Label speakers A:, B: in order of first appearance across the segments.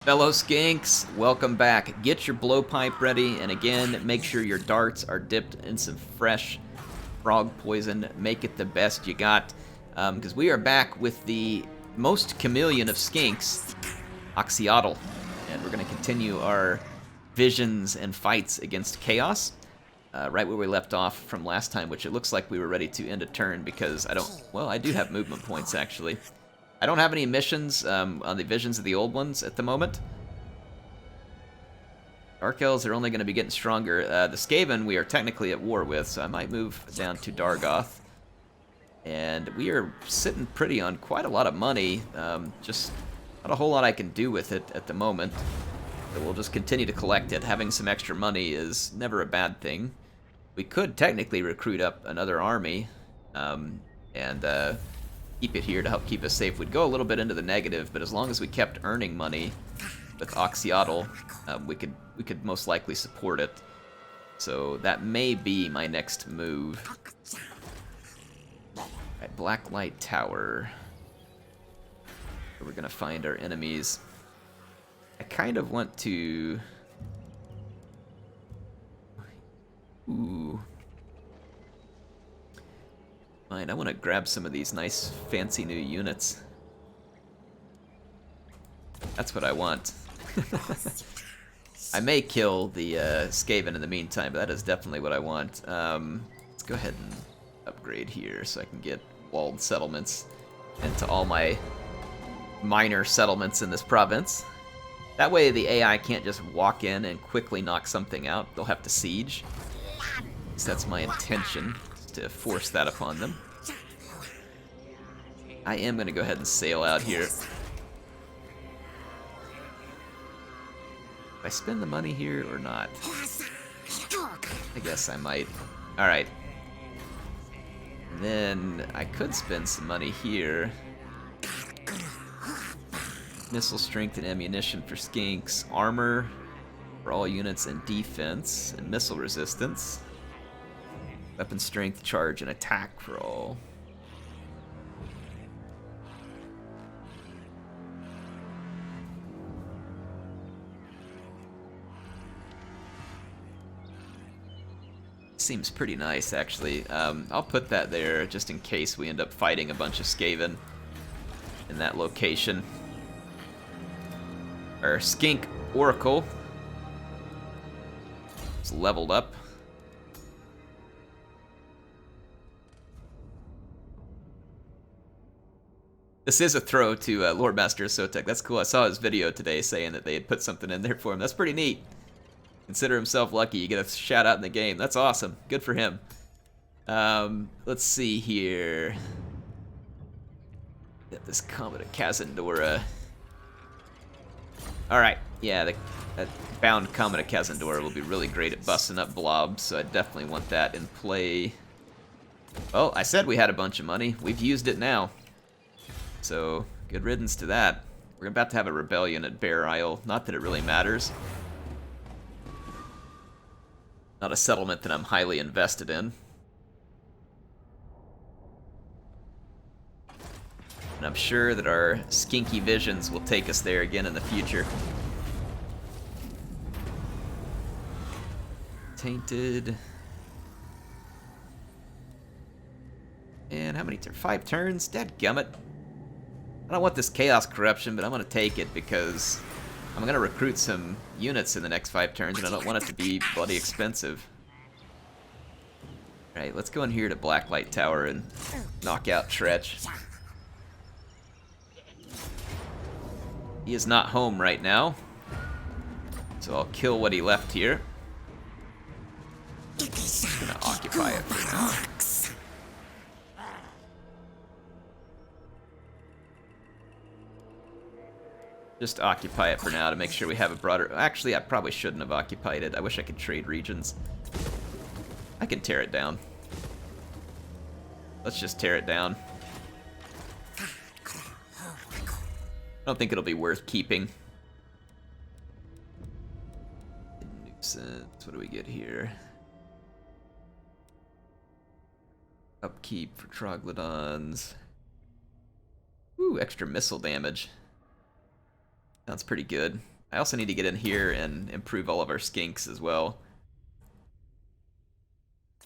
A: Fellow skinks, welcome back. Get your blowpipe ready, and again, make sure your darts are dipped in some fresh frog poison. Make it the best you got, because we are back with the most chameleon of skinks, Oxyotl, and we're going to continue our visions and fights against Chaos, right where we left off from last time, which it looks like we were ready to end a turn, because I do have movement points, actually. I don't have any missions on the visions of the old ones at the moment. Dark Elves are only going to be getting stronger. The Skaven we are technically at war with, so I might move down to Dargoth. And we are sitting pretty on quite a lot of money. Just not a whole lot I can do with it at the moment. So we'll just continue to collect it. Having some extra money is never a bad thing. We could technically recruit up another army and keep it here to help keep us safe. We'd go a little bit into the negative, but as long as we kept earning money with Oxyotl, we could most likely support it. So that may be my next move. Right, Blacklight Tower. Where we're gonna find our enemies. I kind of want to... Ooh. Fine, I want to grab some of these nice, fancy new units. That's what I want. I may kill the Skaven in the meantime, but that is definitely what I want. Let's go ahead and upgrade here so I can get walled settlements into all my minor settlements in this province. That way the AI can't just walk in and quickly knock something out. They'll have to siege. So that's my intention, to force that upon them. I am going to go ahead and sail out here. If I spend the money here or not? I guess I might. Alright. Then I could spend some money here. Missile strength and ammunition for skinks. Armor for all units and defense. And missile resistance. Weapon strength, charge, and attack for all. Seems pretty nice, actually. I'll put that there just in case we end up fighting a bunch of Skaven in that location. Our skink Oracle is leveled up. This is a throw to Lord Master Sotek. That's cool. I saw his video today saying that they had put something in there for him. That's pretty neat. Consider himself lucky. You get a shout out in the game. That's awesome. Good for him. Let's see here. Get this Comet of Kazandora. Alright, yeah, that bound Comet of Kazandora will be really great at busting up blobs, so I definitely want that in play. Oh, I said we had a bunch of money. We've used it now. So, good riddance to that. We're about to have a rebellion at Bear Isle. Not that it really matters. Not a settlement that I'm highly invested in. And I'm sure that our skinky visions will take us there again in the future. Tainted. And how many turns? 5 turns? Dadgummit. I don't want this Chaos Corruption, but I'm going to take it because I'm going to recruit some units in the next 5 turns, and I don't want it to be bloody expensive. Alright, let's go in here to Blacklight Tower and knock out Tretch. He is not home right now, so I'll kill what he left here. I'm going to occupy it for now. Just occupy it for now to make sure we have a broader... Actually, I probably shouldn't have occupied it. I wish I could trade regions. I can tear it down. Let's just tear it down. I don't think it'll be worth keeping. Nuisance. What do we get here? Upkeep for troglodytes. Ooh, extra missile damage. Sounds pretty good. I also need to get in here and improve all of our skinks as well.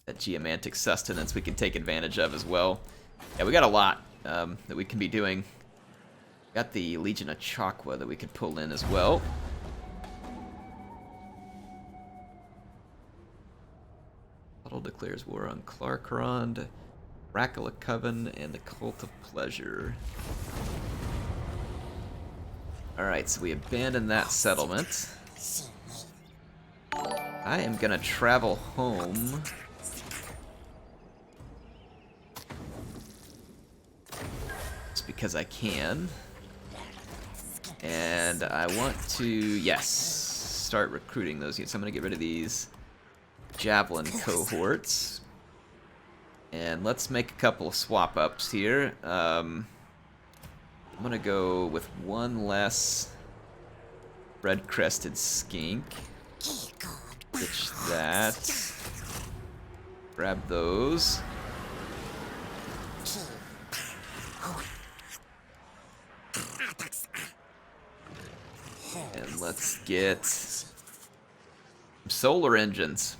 A: That geomantic sustenance we can take advantage of as well. Yeah, we got a lot that we can be doing. Got the Legion of Chakwa that we could pull in as well. Huddle declares war on Clarkrond, Rakala Coven, and the Cult of Pleasure. Alright, so we abandoned that settlement. I am gonna travel home. Just because I can. And I want to, yes, start recruiting those units. I'm gonna get rid of these Javelin cohorts. And let's make a couple of swap-ups here. I'm gonna go with one less red-crested skink. Ditch that. Grab those. And let's get some solar engines.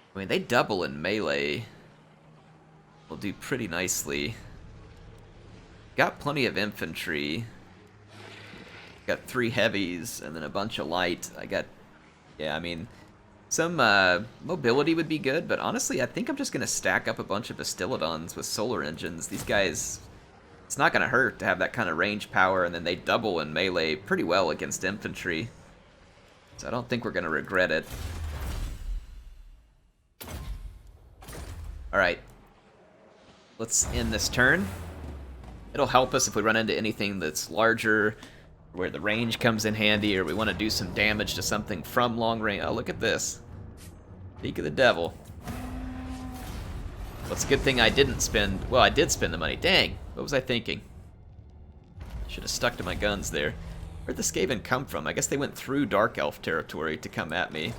A: I mean, they double in melee. Will do pretty nicely. Got plenty of infantry. Got 3 heavies and then a bunch of light. I got, yeah, I mean, some mobility would be good, but honestly, I think I'm just going to stack up a bunch of Bastillodons with solar engines. These guys, it's not going to hurt to have that kind of range power, and then they double in melee pretty well against infantry. So I don't think we're going to regret it. Alright, let's end this turn. It'll help us if we run into anything that's larger, where the range comes in handy, or we want to do some damage to something from long range. Oh, look at this. Peak of the devil. Well, it's a good thing I didn't spend... Well, I did spend the money. Dang, what was I thinking? Should have stuck to my guns there. Where'd the Skaven come from? I guess they went through Dark Elf territory to come at me.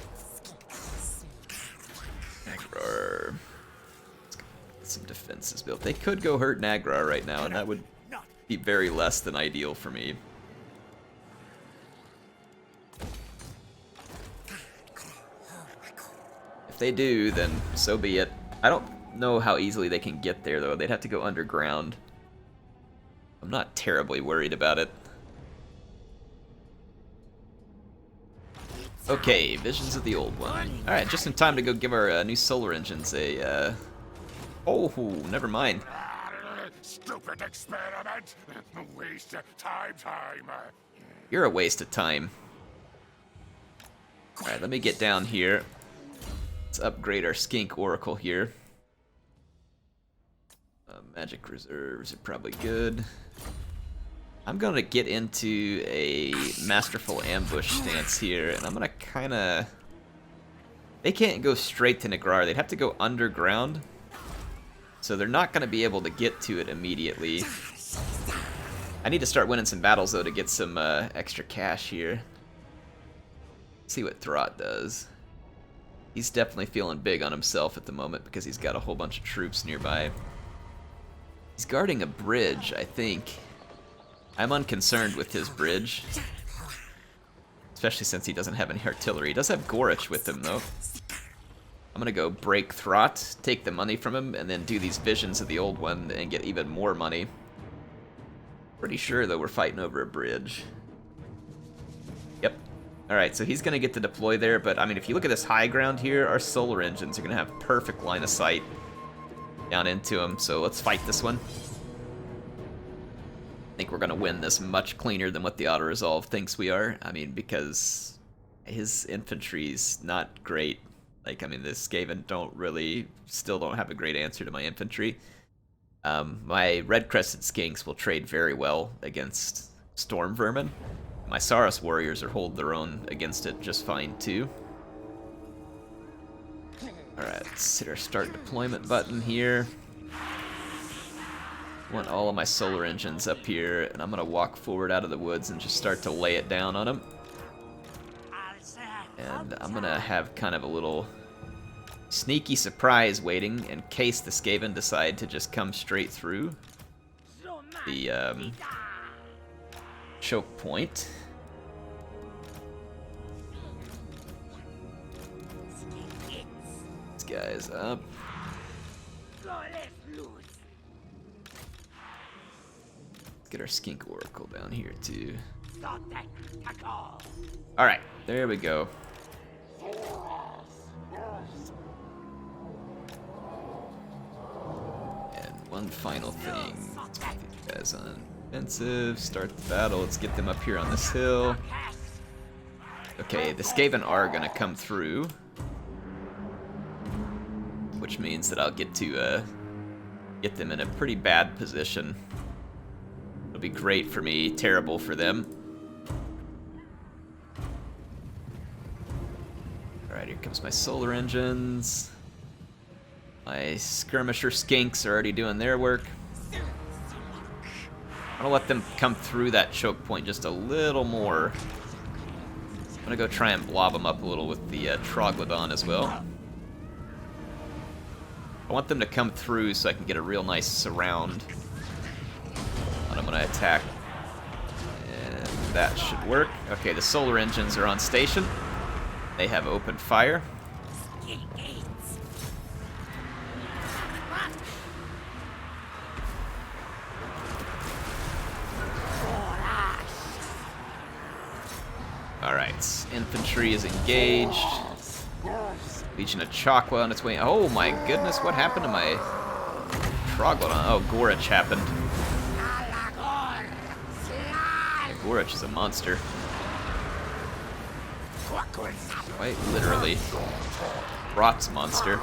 A: Agrar. Some defenses built. They could go hurt Nagra right now, and that would be very less than ideal for me. If they do, then so be it. I don't know how easily they can get there, though. They'd have to go underground. I'm not terribly worried about it. Okay, Visions of the Old One. Alright, just in time to go give our new solar engines a, Oh, never mind.
B: Stupid experiment! Waste of time.
A: You're a waste of time. Alright, let me get down here. Let's upgrade our skink oracle here. Magic reserves are probably good. I'm gonna get into a masterful ambush stance here, and I'm gonna kinda... They can't go straight to Nagrar, they'd have to go underground. So they're not going to be able to get to it immediately. I need to start winning some battles, though, to get some extra cash here. See what Throt does. He's definitely feeling big on himself at the moment because he's got a whole bunch of troops nearby. He's guarding a bridge, I think. I'm unconcerned with his bridge. Especially since he doesn't have any artillery. He does have Gorich with him, though. I'm gonna go break Throt, take the money from him, and then do these Visions of the Old One and get even more money. Pretty sure, though, we're fighting over a bridge. Yep. Alright, so he's gonna get to deploy there, but, I mean, if you look at this high ground here, our solar engines are gonna have perfect line of sight down into him, so let's fight this one. I think we're gonna win this much cleaner than what the auto-resolve thinks we are. I mean, because his infantry's not great. Like, I mean, the Skaven still don't have a great answer to my infantry. My red-crested skinks will trade very well against storm vermin. My Saurus warriors are holding their own against it just fine, too. Alright, let's hit our start deployment button here. Want all of my solar engines up here, and I'm going to walk forward out of the woods and just start to lay it down on them. And I'm going to have kind of a little sneaky surprise waiting in case the Skaven decide to just come straight through the choke point. This guy's up. Let's get our skink oracle down here too. Alright, there we go. And one final thing. Let's put these guys on offensive, start the battle, let's get them up here on this hill. Okay, the Skaven are gonna come through, which means that I'll get to get them in a pretty bad position. It'll be great for me, terrible for them. Alright, here comes my solar engines. My skirmisher skinks are already doing their work. I'm gonna let them come through that choke point just a little more. I'm gonna go try and blob them up a little with the Troglodon as well. I want them to come through so I can get a real nice surround. And I'm gonna attack. And that should work. Okay, the solar engines are on station. They have open fire. Alright, infantry is engaged. Legion of Chakwa on its way. Oh my goodness, what happened to my Troglodon? Oh, Gorich happened. Yeah, Gorich is a monster. Quite literally. Rot's monster.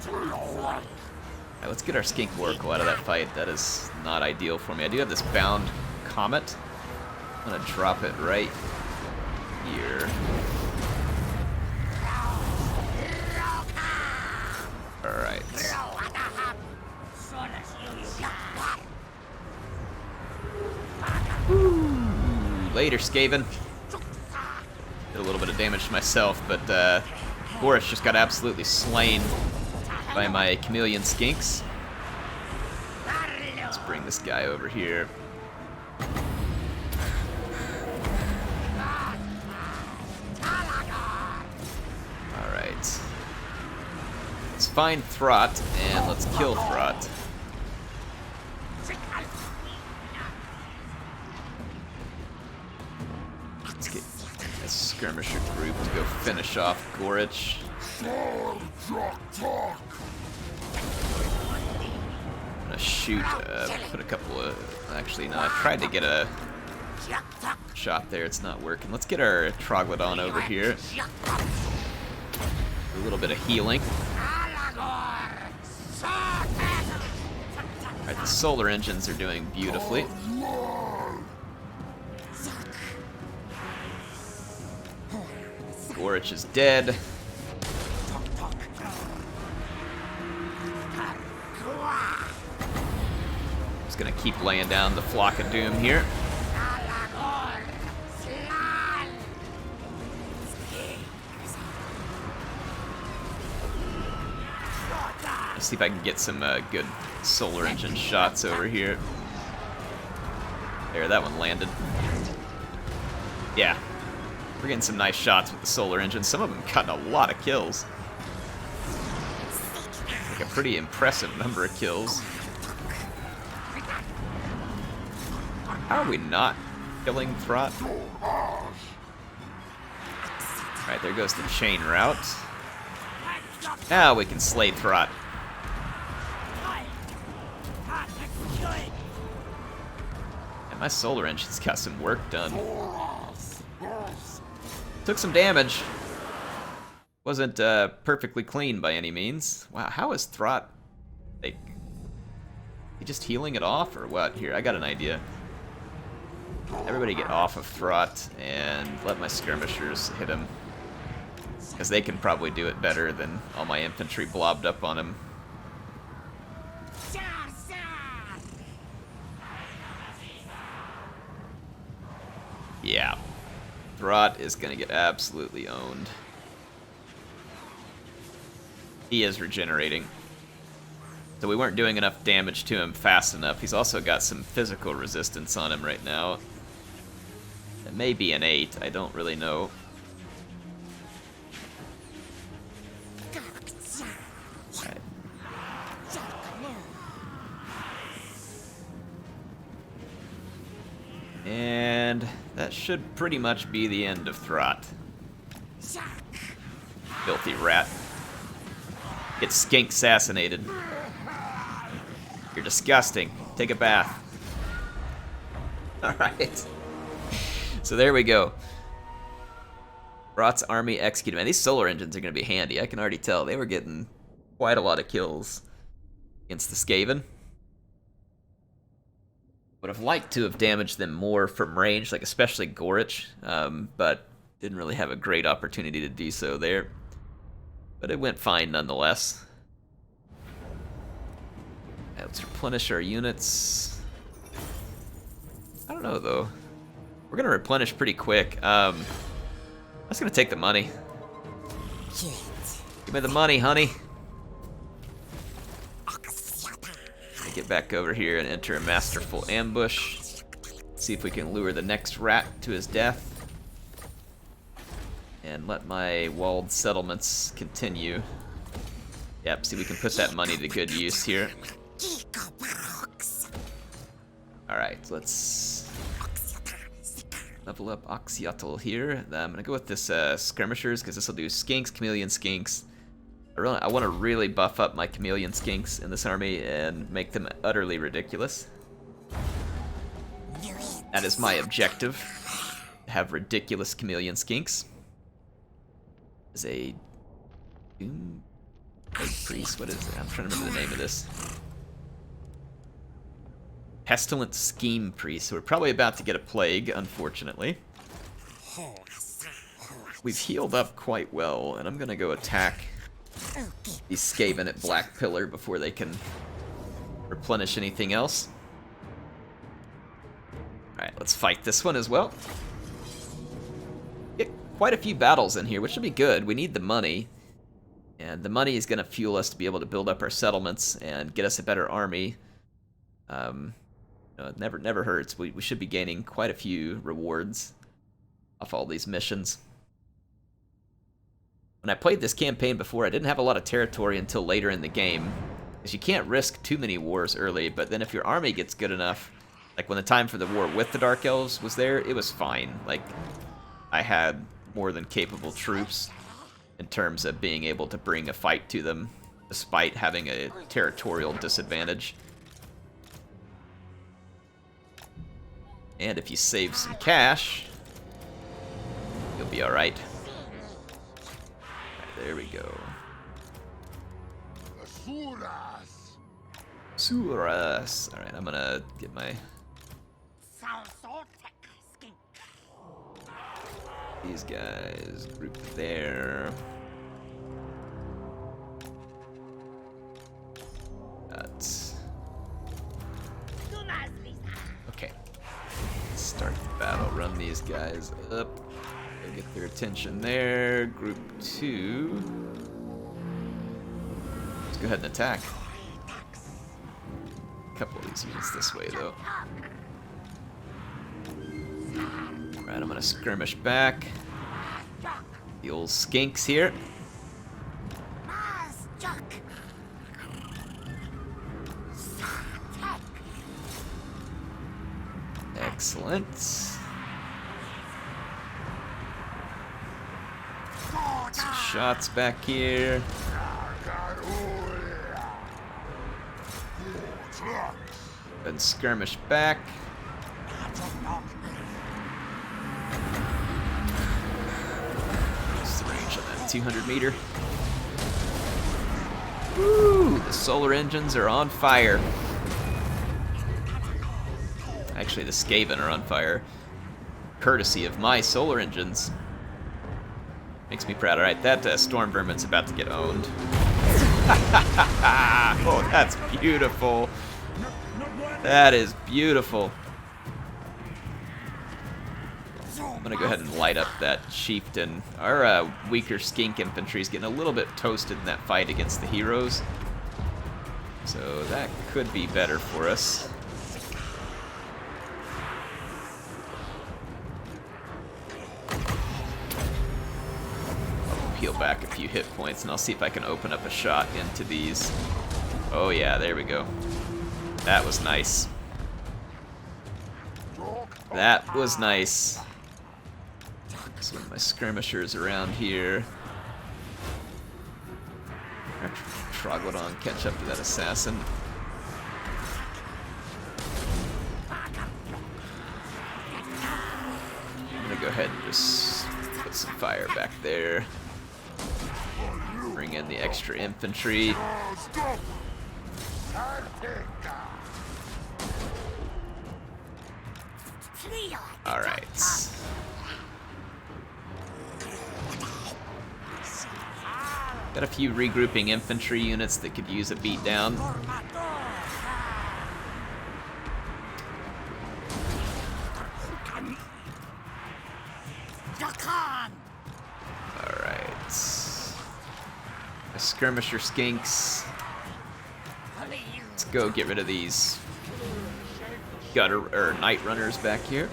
A: Alright, let's get our Skink Oracle out of that fight. That is not ideal for me. I do have this bound Comet. I'm gonna drop it right here. Alright. Later, Skaven. Did a little bit of damage to myself, but Boris just got absolutely slain by my chameleon skinks. Let's bring this guy over here. Alright. Let's find Throt, and let's kill Throt. Let's get a skirmisher group to go finish off Gorich. I'm gonna shoot, put a couple of... Actually, no, I tried to get a shot there, it's not working. Let's get our Troglodon over here. A little bit of healing. Alright, the solar engines are doing beautifully. Gorich is dead. Just gonna keep laying down the Flock of Doom here. Let's see if I can get some good solar engine shots over here. There, that one landed. Yeah, we're getting some nice shots with the solar engine. Some of them cutting a lot of kills. Like a pretty impressive number of kills. How are we not killing Throt? Alright, there goes the chain route. Now we can slay Throt. And my solar engine's got some work done. Took some damage. Wasn't perfectly clean by any means. Wow, how is Throt... Like, he just healing it off or what? Here, I got an idea. Everybody get off of Throt and let my skirmishers hit him. Because they can probably do it better than all my infantry blobbed up on him. Yeah. Throt is gonna get absolutely owned. He is regenerating. So we weren't doing enough damage to him fast enough. He's also got some physical resistance on him right now. It may be an 8, I don't really know. Right. And that should pretty much be the end of Throt. Filthy rat. Get skink-assassinated. You're disgusting. Take a bath. Alright. So there we go. Throt's army executed. Man, these solar engines are going to be handy. I can already tell. They were getting quite a lot of kills against the Skaven. Would have liked to have damaged them more from range, like especially Gorich, but didn't really have a great opportunity to do so there. But it went fine nonetheless. Right, let's replenish our units. I don't know though. We're gonna replenish pretty quick. I'm just gonna take the money. Give me the money, honey. Get back over here and enter a masterful ambush. See if we can lure the next rat to his death. And let my walled settlements continue. Yep, see we can put that money to good use here. Alright, let's level up Oxyotl here. I'm gonna go with this skirmishers because this will do skinks, chameleon skinks. I want to really buff up my chameleon skinks in this army and make them utterly ridiculous. That is my objective. Have ridiculous chameleon skinks. Is a doom priest. What is it? I'm trying to remember the name of this. Pestilent scheme priest. So we're probably about to get a plague, unfortunately. We've healed up quite well, and I'm gonna go attack these Skaven at Black Pillar before they can replenish anything else. Alright, let's fight this one as well. Get quite a few battles in here, which should be good. We need the money. And the money is going to fuel us to be able to build up our settlements and get us a better army. It never hurts. We should be gaining quite a few rewards off all these missions. When I played this campaign before, I didn't have a lot of territory until later in the game, because you can't risk too many wars early, but then if your army gets good enough, like when the time for the war with the Dark Elves was there, it was fine. Like, I had more than capable troops in terms of being able to bring a fight to them, despite having a territorial disadvantage. And if you save some cash, you'll be alright. There we go. Suras. Alright, I'm gonna get my... These guys grouped there. That's... Okay. Let's start the battle. Run these guys up. Get their attention there. Group 2. Let's go ahead and attack. A couple of these units this way, though. Alright, I'm gonna skirmish back. The old skinks here. Excellent. Some shots back here. And skirmish back. What's the range on that 200 meter? Woo! The solar engines are on fire. Actually, the Skaven are on fire. Courtesy of my solar engines. Makes me proud. Alright, that storm vermin's about to get owned. Oh, that's beautiful. That is beautiful. I'm gonna go ahead and light up that chieftain. Our weaker skink infantry is getting a little bit toasted in that fight against the heroes. So that could be better for us. I'll peel back a few hit points and I'll see if I can open up a shot into these. Oh yeah, there we go. That was nice. That was nice. Some of my skirmishers around here. Troglodon catch up to that assassin. I'm gonna go ahead and just put some fire back there. Bring in the extra infantry. Alright. Got a few regrouping infantry units that could use a beatdown. Alright. My skirmisher skinks. Let's go get rid of these gutter or night runners back here.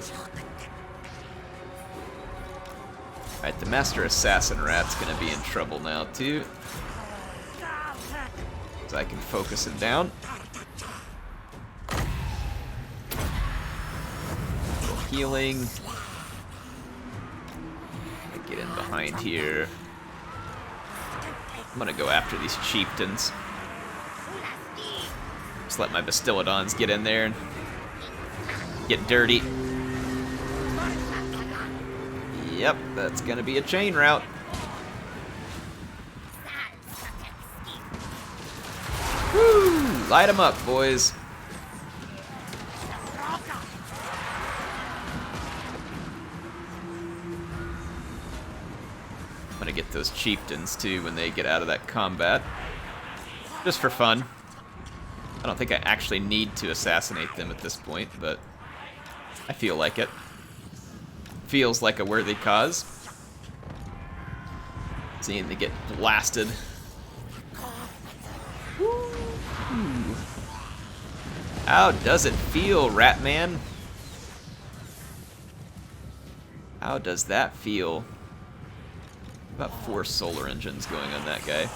A: Alright, the Master Assassin Rat's gonna be in trouble now too. So I can focus him down. Healing. Get in behind here. I'm gonna go after these chieftains. Just let my Bastiladons get in there and get dirty. Yep, that's gonna be a chain route. Woo! Light them up, boys. I'm gonna get those chieftains too when they get out of that combat. Just for fun. I don't think I actually need to assassinate them at this point, but I feel like it. Feels like a worthy cause. Seeing they get blasted. Woo. How does it feel, Ratman? How does that feel? About 4 solar engines going on that guy.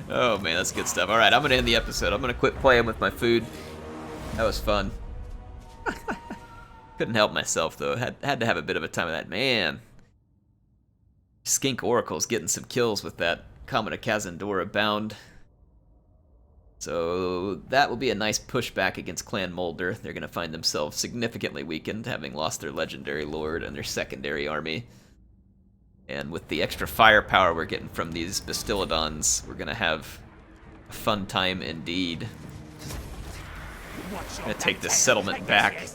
A: Oh man, that's good stuff. Alright, I'm gonna end the episode. I'm gonna quit playing with my food. That was fun. Couldn't help myself though. Had to have a bit of a time of that. Man. Skink Oracle's getting some kills with that Comet of Kazandora bound. So that will be a nice pushback against Clan Molder. They're gonna find themselves significantly weakened, having lost their legendary lord and their secondary army. And with the extra firepower we're getting from these Bastiladons, we're gonna have a fun time indeed. I'm gonna take this settlement back.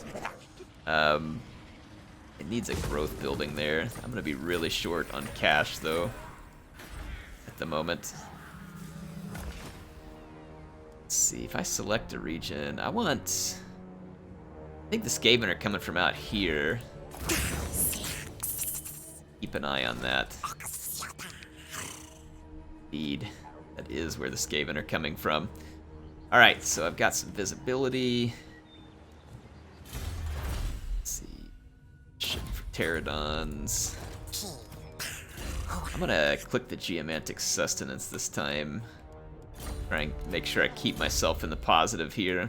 A: It needs a growth building there. I'm gonna be really short on cash though at the moment. Let's see, if I select a region, I think the Skaven are coming from out here. Keep an eye on that. Indeed, that is where the Skaven are coming from. Alright, so I've got some visibility. Let's see. Ship for Pterodons. I'm gonna click the Geomantic Sustenance this time. Try and make sure I keep myself in the positive here.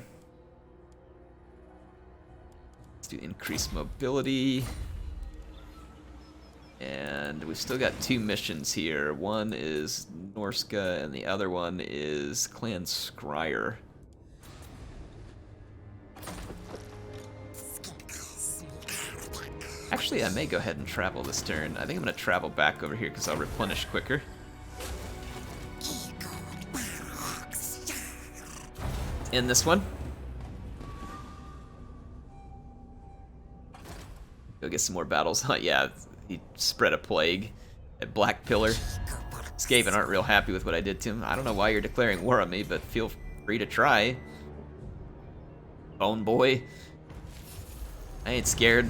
A: Let's do increased mobility. And we've still got 2 missions here. One is Norsca, and the other one is Clan Scryer. Actually, I may go ahead and travel this turn. I think I'm going to travel back over here because I'll replenish quicker. In this one. Go get some more battles. Yeah. He spread a plague at Black Pillar. Skaven aren't real happy with what I did to him. I don't know why you're declaring war on me, but feel free to try. Bone boy. I ain't scared.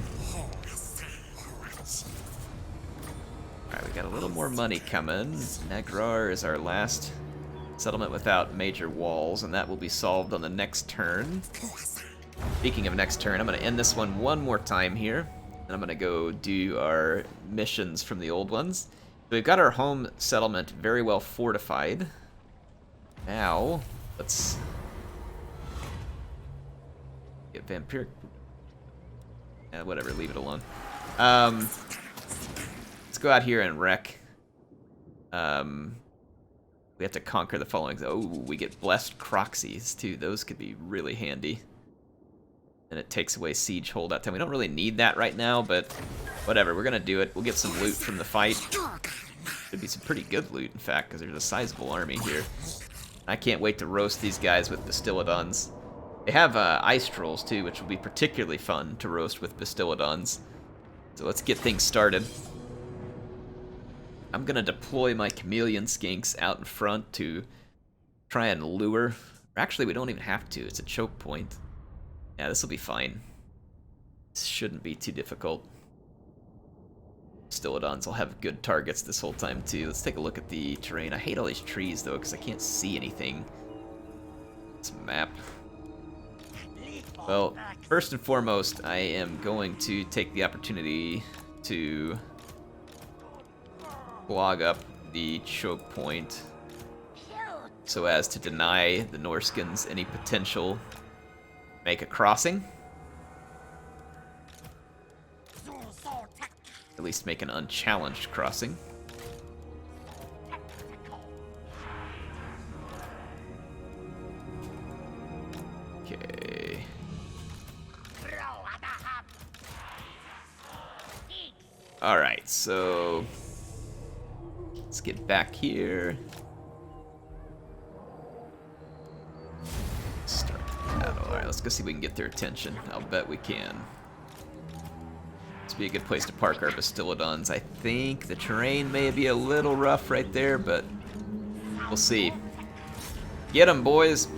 A: Alright, we got a little more money coming. Negrar is our last settlement without major walls, and that will be solved on the next turn. Speaking of next turn, I'm going to end this one more time here, and I'm going to go do our missions from the old ones. So we've got our home settlement very well fortified. Now, let's get vampiric. Whatever, leave it alone. Let's go out here and wreck. We have to conquer the following. Oh, we get blessed Croxies too. Those could be really handy. And it takes away siege holdout time. We don't really need that right now, but whatever. We're gonna do it. We'll get some loot from the fight. Should be some pretty good loot, in fact, because there's a sizable army here. I can't wait to roast these guys with Bastillodons. They have ice trolls too, which will be particularly fun to roast with Bastillodons. So let's get things started. I'm gonna deploy my chameleon skinks out in front to try and lure. Actually, we don't even have to. It's a choke point. Yeah, this will be fine. This shouldn't be too difficult. Bastillodons will have good targets this whole time too. Let's take a look at the terrain. I hate all these trees though, because I can't see anything. It's a map. Well, first and foremost, I am going to take the opportunity to clog up the choke point so as to deny the Norscans any potential make a crossing. At least make an unchallenged crossing. Okay. Alright, so let's get back here. Start the battle. Alright, let's go see if we can get their attention. I'll bet we can. This would be a good place to park our Bastillodons. I think the terrain may be a little rough right there, but we'll see. Get them, boys!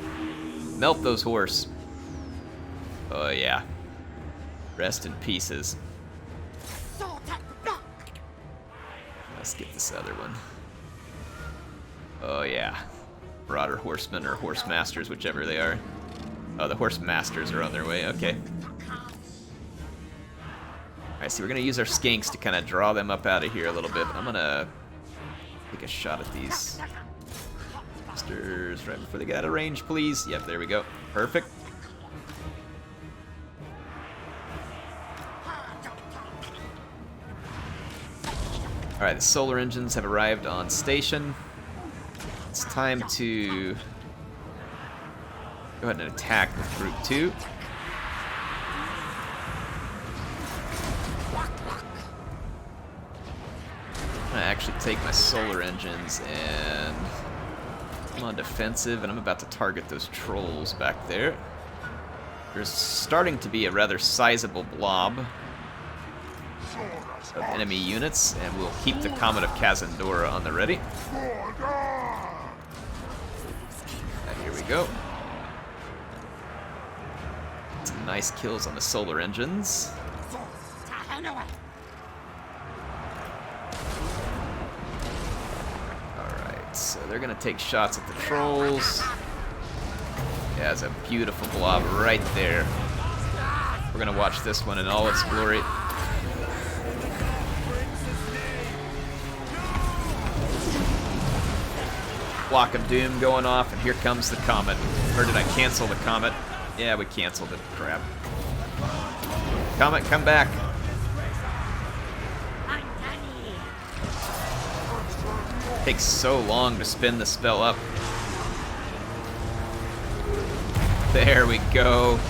A: Melt those horse. Oh yeah. Rest in pieces. Let's get this other one. Oh yeah. Broader horsemen or horse masters, whichever they are. Oh, the horse masters are on their way. Okay. Alright, so we're gonna use our skinks to kind of draw them up out of here a little bit. I'm gonna take a shot at these masters right before they get out of range, please. Yep, there we go. Perfect. Alright, the solar engines have arrived on station. It's time to go ahead and attack with Group 2. I'm gonna actually take my solar engines and I'm on defensive, and I'm about to target those trolls back there. There's starting to be a rather sizable blob of enemy units, and we'll keep the Comet of Kazandora on the ready. And here we go. Some nice kills on the solar engines. Alright, so they're gonna take shots at the trolls. Yeah, it's a beautiful blob right there. We're gonna watch this one in all its glory. Block of Doom going off, and here comes the Comet. Or did I cancel the Comet? Yeah, we canceled it. Crap. Comet, come back. Takes so long to spin the spell up. There we go.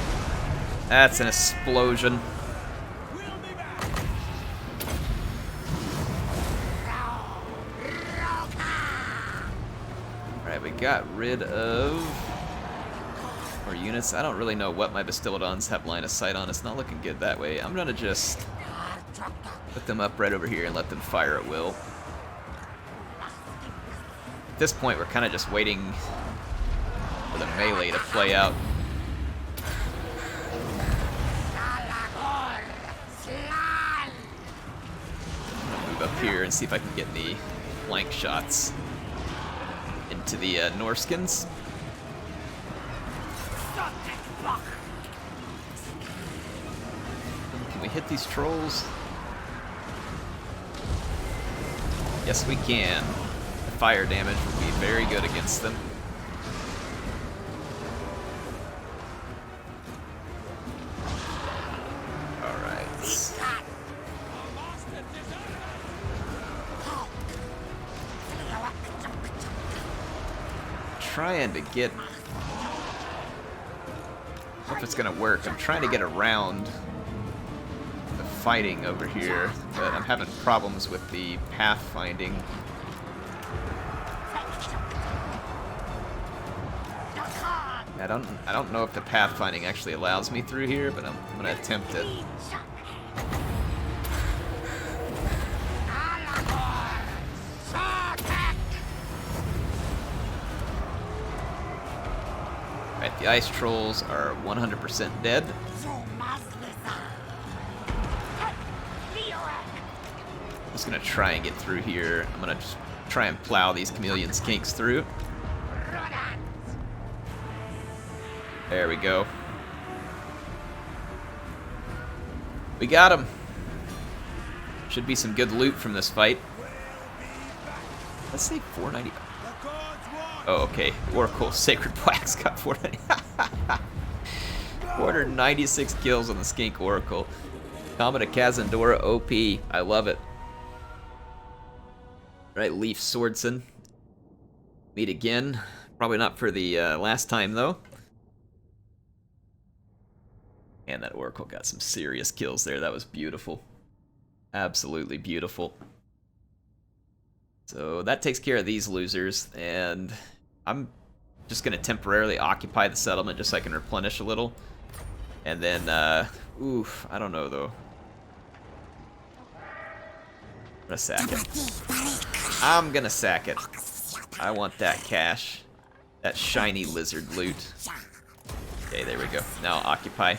A: That's an explosion. Alright, we got rid of more units. I don't really know what my Bastillodons have line of sight on. It's not looking good that way. I'm gonna just put them up right over here and let them fire at will. At this point, we're kind of just waiting for the melee to play out. I'm gonna move up here and see if I can get any flank shots into the Norscans. Can we hit these trolls? Yes, we can. The fire damage would be very good against them. Alright. Trying to get... I don't know if it's gonna work. I'm trying to get around the fighting over here, but I'm having problems with the pathfinding. I don't know if the pathfinding actually allows me through here, but I'm gonna attempt it. Right, the ice trolls are 100% dead. I'm just gonna try and get through here. I'm gonna just try and plow these chameleon skinks through. There we go. We got him. Should be some good loot from this fight. Let's say 490. Oh, okay. Oracle Sacred Black's got 490. 496 kills on the Skink Oracle. Comet of Kazandora OP. I love it. Right, Leaf Swordson. Meet again. Probably not for the last time, though. And that Oracle got some serious kills there. That was beautiful. Absolutely beautiful. So that takes care of these losers, and I'm just going to temporarily occupy the settlement just so I can replenish a little. And then, oof, I don't know, though. I'm going to sack it. I'm going to sack it. I want that cash. That shiny lizard loot. Okay, there we go. Now I'll occupy.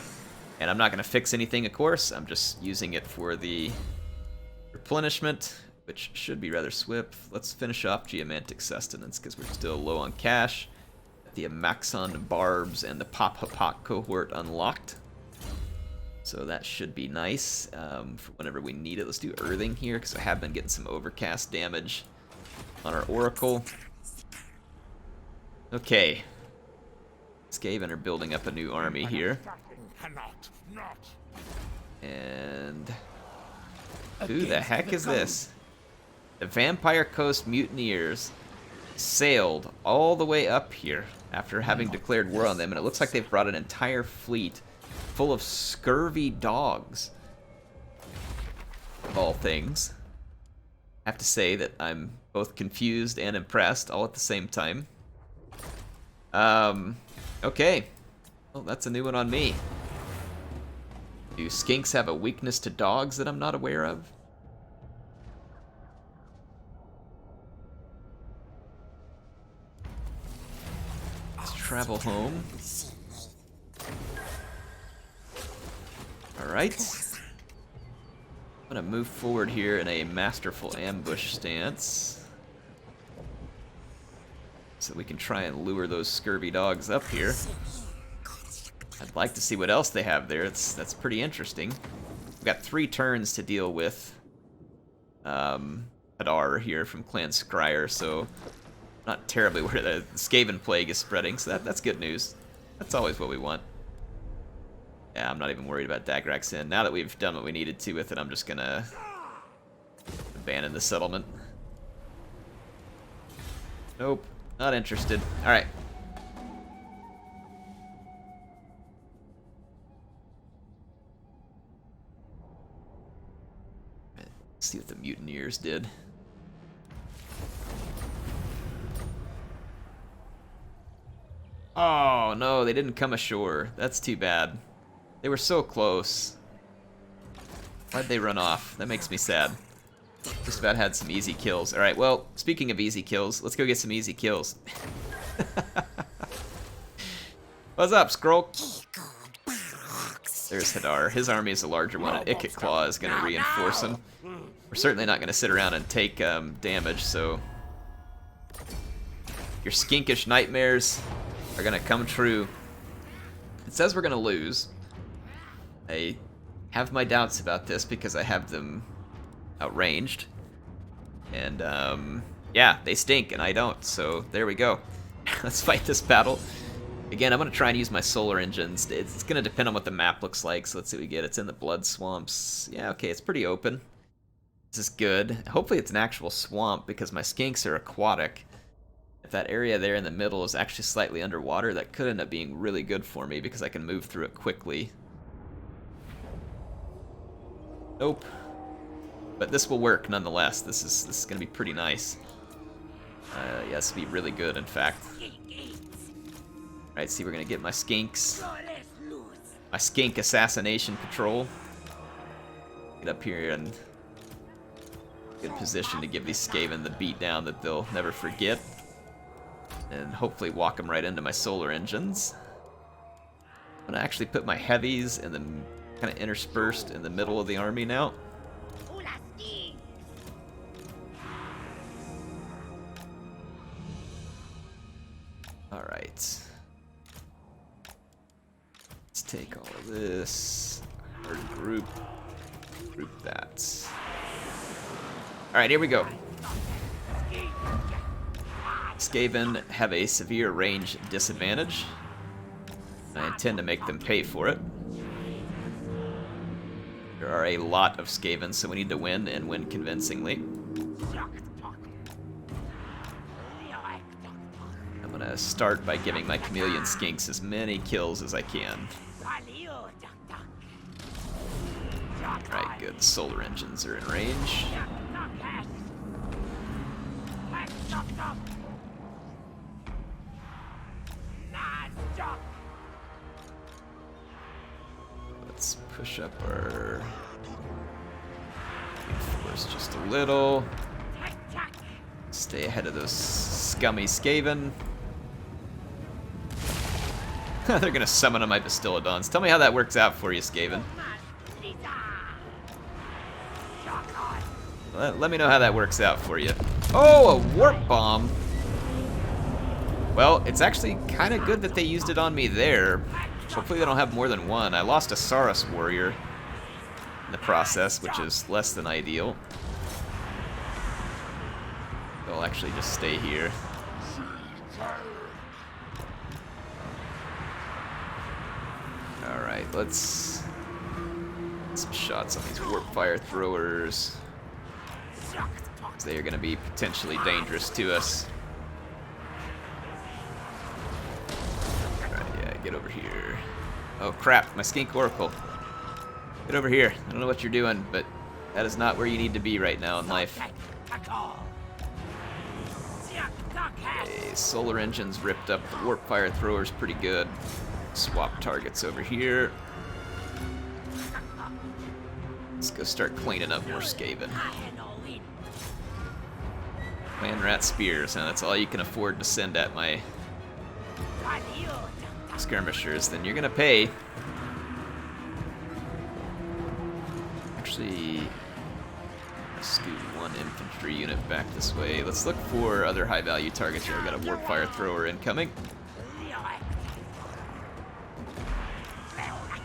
A: And I'm not going to fix anything, of course. I'm just using it for the replenishment, which should be rather swift. Let's finish off Geomantic Sustenance, because we're still low on cash. The Amaxon Barbs and the Pop Hapak cohort unlocked. So that should be nice for whenever we need it. Let's do Earthing here, because I have been getting some overcast damage on our Oracle. Okay. Skaven are building up a new army here. And who the heck is this? The Vampire Coast Mutineers sailed all the way up here after having declared war on them, and it looks like they've brought an entire fleet full of scurvy dogs. Of all things. I have to say that I'm both confused and impressed all at the same time. Okay. Well, that's a new one on me. Do skinks have a weakness to dogs that I'm not aware of? Let's travel home. Alright. I'm gonna move forward here in a masterful ambush stance, so we can try and lure those scurvy dogs up here. I'd like to see what else they have there. That's pretty interesting. We've got 3 turns to deal with Hadar here from Clan Scryer, so not terribly where the Skaven Plague is spreading, so that's good news. That's always what we want. Yeah, I'm not even worried about Dagraxin. Now that we've done what we needed to with it, I'm just gonna abandon the settlement. Nope, not interested. Alright. Let's see what the Mutineers did. Oh, no, they didn't come ashore. That's too bad. They were so close. Why'd they run off? That makes me sad. Just about had some easy kills. Alright, well, speaking of easy kills, let's go get some easy kills. What's up, Skrolk? There's Hadar. His army is a larger one, and Ikit Claw is going to reinforce him. We're certainly not going to sit around and take damage, so... Your skinkish nightmares are going to come true. It says we're going to lose. I have my doubts about this because I have them outranged. And, yeah, they stink and I don't, so there we go. Let's fight this battle. Again, I'm going to try and use my solar engines. It's going to depend on what the map looks like, so let's see what we get. It's in the blood swamps. Yeah, okay, it's pretty open. This is good. Hopefully it's an actual swamp because my skinks are aquatic. If that area there in the middle is actually slightly underwater, that could end up being really good for me because I can move through it quickly. Nope. But this will work nonetheless. This is going to be pretty nice. Yeah, this will be really good, in fact. Alright, see, we're going to get my skinks. My skink assassination patrol. Get up here and good position to give these Skaven the beatdown that they'll never forget. And hopefully walk them right into my solar engines. I'm going to actually put my heavies in the kind of interspersed in the middle of the army now. Alright. Let's take all of this. Hard group that. Alright, here we go. Skaven have a severe range disadvantage. I intend to make them pay for it. There are a lot of Skaven, so we need to win and win convincingly. I'm gonna start by giving my chameleon skinks as many kills as I can. Alright, good. Solar engines are in range. Let's push up our force just a little. Stay ahead of those scummy Skaven. They're gonna summon on my Bastiladons. Tell me how that works out for you, Skaven. Let me know how that works out for you. Oh, a warp bomb. Well, it's actually kind of good that they used it on me there. Hopefully they don't have more than one. I lost a Saurus warrior in the process, which is less than ideal. They'll actually just stay here. Alright, let's get some shots on these warp fire throwers. They are going to be potentially dangerous to us. Alright, yeah, get over here. Oh crap, my skink oracle. Get over here. I don't know what you're doing, but that is not where you need to be right now in life. Okay, solar engines ripped up. The warp fire thrower's pretty good. Swap targets over here. Let's go start cleaning up more Skaven. Clan rat spears, and that's all you can afford to send at my skirmishers. Then you're gonna pay. Actually, let's scoot one infantry unit back this way. Let's look for other high-value targets here. I've got a warp fire thrower incoming.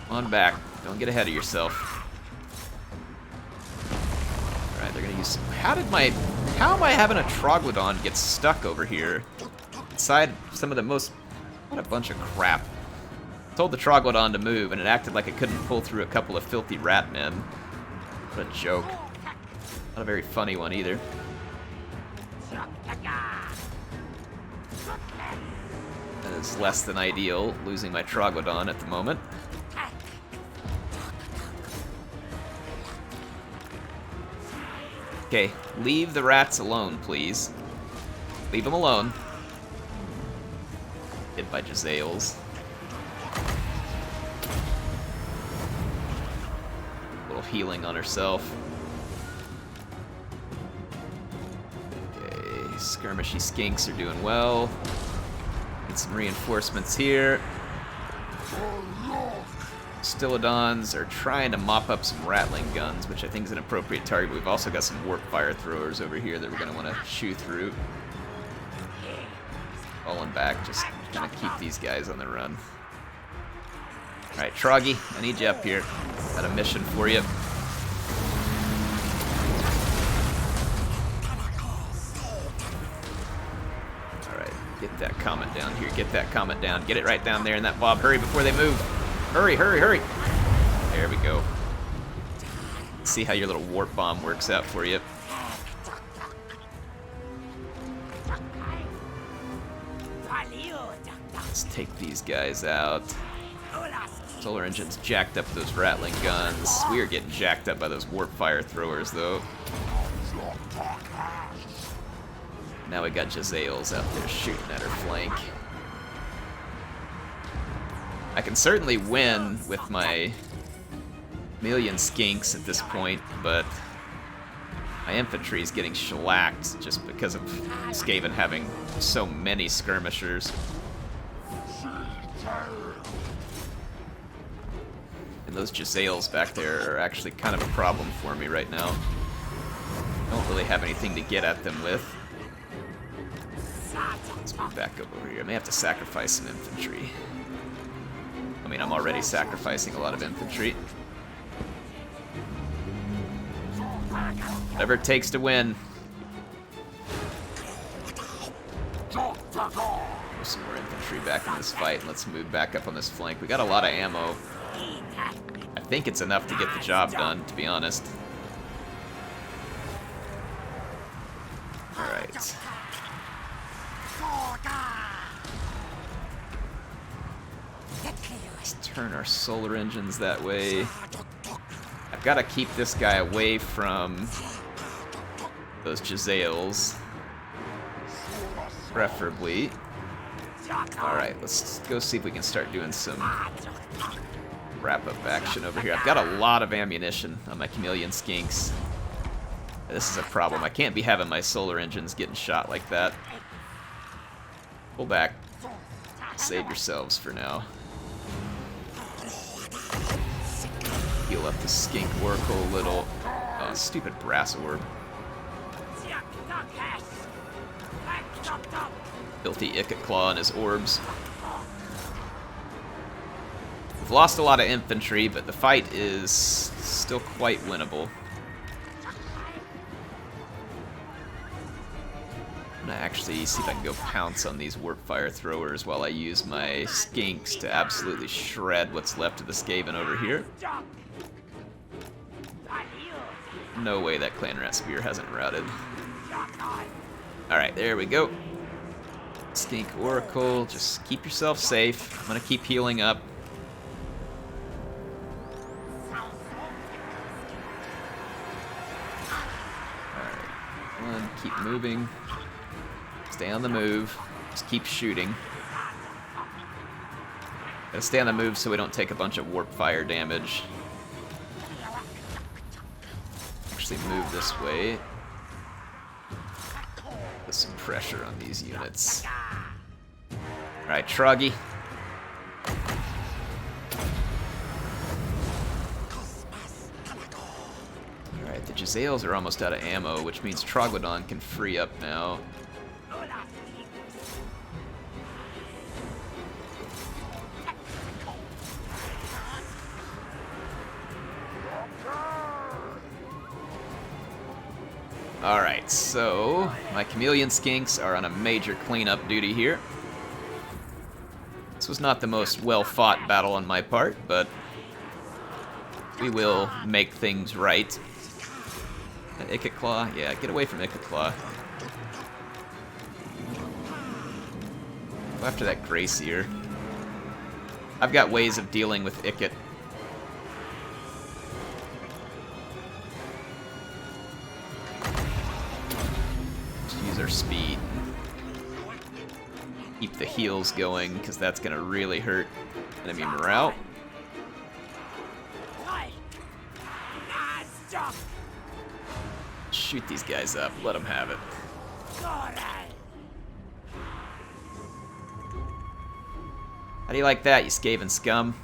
A: On back. Don't get ahead of yourself. Alright, they're gonna use some... How am I having a Troglodon get stuck over here? Inside some of the most... What a bunch of crap. I told the Troglodon to move, and it acted like it couldn't pull through a couple of filthy rat men. What a joke. Not a very funny one, either. That is less than ideal, losing my Troglodon at the moment. Okay, leave the rats alone, please. Leave them alone. Hit by Jezzails. A little healing on herself. Skirmishy skinks are doing well. Get some reinforcements here. Stilodons are trying to mop up some rattling guns, which I think is an appropriate target. But we've also got some warp fire throwers over here that we're going to want to chew through. Falling back, just kind of keep these guys on the run. Alright, Troggy, I need you up here. Got a mission for you. Alright, get that comet down here. Get that comet down. Get it right down there in that bob. Hurry before they move. Hurry, hurry, hurry. There we go. See how your little warp bomb works out for you. Let's take these guys out. Solar engine's jacked up those rattling guns. We are getting jacked up by those warp fire throwers, though. Now we got Jezzails out there shooting at our flank. I can certainly win with my million skinks at this point, but my infantry is getting shellacked just because of Skaven having so many skirmishers. And those Jezzails back there are actually kind of a problem for me right now. Don't really have anything to get at them with. Let's move back over here. I may have to sacrifice some infantry. I mean, I'm already sacrificing a lot of infantry. Whatever it takes to win. Throw some more infantry back in this fight, and let's move back up on this flank. We got a lot of ammo. I think it's enough to get the job done, to be honest. Alright. Let's turn our solar engines that way. I've got to keep this guy away from those Jezzails. Preferably. Alright, let's go see if we can start doing some wrap-up action over here. I've got a lot of ammunition on my chameleon skinks. This is a problem. I can't be having my solar engines getting shot like that. Pull back. Save yourselves for now. Heal up the skink oracle a little. Oh, stupid brass orb. Filthy Icket Claw and his orbs. We've lost a lot of infantry, but the fight is still quite winnable. I'm gonna actually see if I can go pounce on these warp fire throwers while I use my skinks to absolutely shred what's left of the Skaven over here. No way that Clan Rat Spear hasn't routed. Alright, there we go. Skink Oracle, just keep yourself safe. I'm gonna keep healing up. Alright, keep moving. Stay on the move. Just keep shooting. Gotta stay on the move so we don't take a bunch of warp fire damage. Actually move this way. Put some pressure on these units. Alright, Troggy. Alright, the Jezzails are almost out of ammo, which means Troglodon can free up now. Alright, so my chameleon skinks are on a major cleanup duty here. This was not the most well-fought battle on my part, but we will make things right. An Icket Claw? Yeah, get away from Icket Claw. Go after that Gracier. I've got ways of dealing with Icket. Our speed. Keep the heals going, because that's going to really hurt enemy morale. Shoot these guys up. Let them have it. How do you like that, you Skaven scum?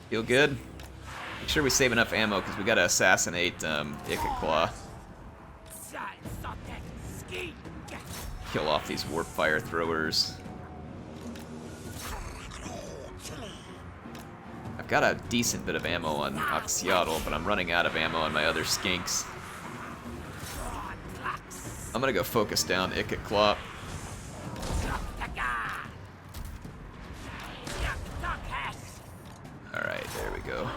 A: Feel good? Make sure we save enough ammo, because we gotta assassinate Claw. Kill off these warp fire throwers. I've got a decent bit of ammo on Oxyotl, but I'm running out of ammo on my other skinks. I'm gonna go focus down Claw. Alright, there we go.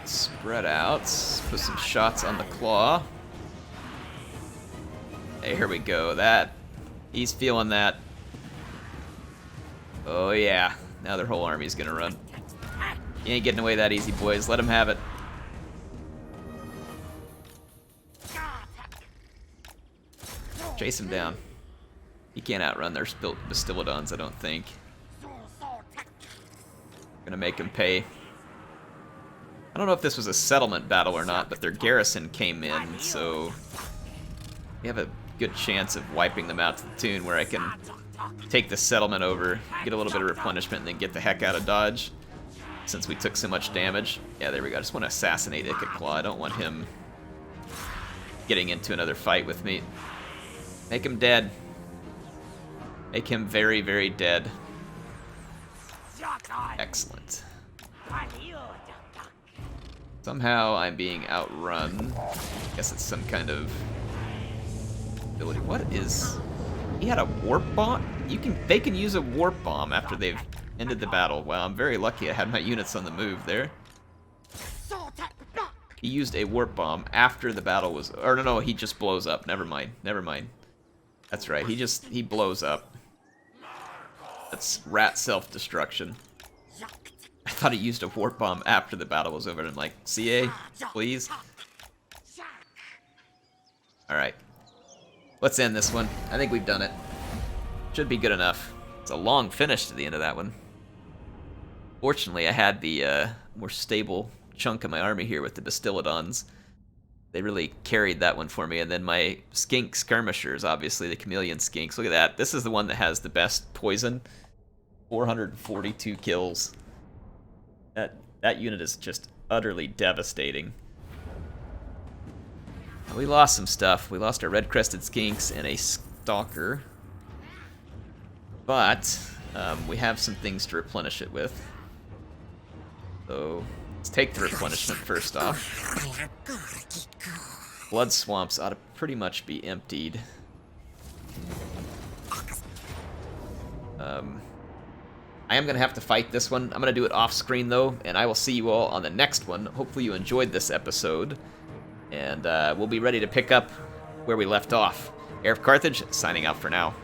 A: Spread out. Put some shots on the claw. Hey, here we go. He's feeling that. Oh yeah. Now their whole army's gonna run. You ain't getting away that easy, boys. Let him have it. Chase him down. He can't outrun their Bastillodons, I don't think. Gonna make him pay. I don't know if this was a settlement battle or not, but their garrison came in, so we have a good chance of wiping them out to the tune where I can take the settlement over, get a little bit of replenishment, and then get the heck out of Dodge, since we took so much damage. Yeah, there we go. I just want to assassinate Claw. I don't want him getting into another fight with me. Make him dead. Make him very, very dead. Excellent. Somehow I'm being outrun. I guess it's some kind of ability. What is... He had a warp bomb? They can use a warp bomb after they've ended the battle. Wow, I'm very lucky I had my units on the move there. He used a warp bomb after the battle was... Or no, he just blows up. Never mind. Never mind. That's right. He blows up. That's rat self-destruction. I thought he used a warp bomb after the battle was over, and I'm like, CA, please? Alright. Let's end this one. I think we've done it. Should be good enough. It's a long finish to the end of that one. Fortunately, I had the more stable chunk of my army here with the Bastillodons. They really carried that one for me. And then my skink skirmishers, obviously, the chameleon skinks. Look at that. This is the one that has the best poison. 442 kills. That unit is just utterly devastating. We lost some stuff. We lost our red-crested skinks and a stalker. But we have some things to replenish it with. So let's take the replenishment first off. Blood swamps ought to pretty much be emptied. I am going to have to fight this one. I'm going to do it off screen though, and I will see you all on the next one. Hopefully you enjoyed this episode, and we'll be ready to pick up where we left off. HeirofCarthage signing out for now.